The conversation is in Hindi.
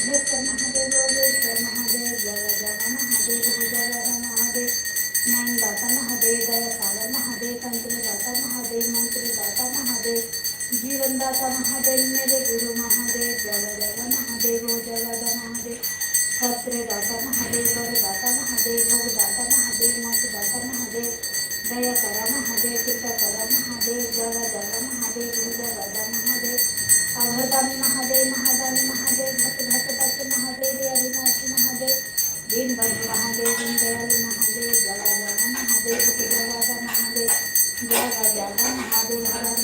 सिद्धेश्वर महादेव, योगेश्वर महादेव, जय जय महादेव, हो जय जय महादेव, ज्ञानदाता महादेव, दयासागर महादेव, तंत्रदाता महादेव, मंत्रदाता महादेव, जीवनदाता महादेव, मेरे गुरु महादेव, जय जय महादेव, हो जय जय महादेव, शस्त्रदाता महादेव, वरदाता महादेव, भोगदाता महादेव, मोक्षदाता महादेव, दया करा महादेव, कृपा करा महादेव, जय जय महादेव, हो जय जय महादेव, अभयदानी महादेव, महादानी महादेव, भक्त भक्त महादेव, अविनाशी महादेव, दीनबंधु महादेव, दीन दयालु महादेव, जय जय महादेव, जय जय महादेव, जय जय महादेव, हर हर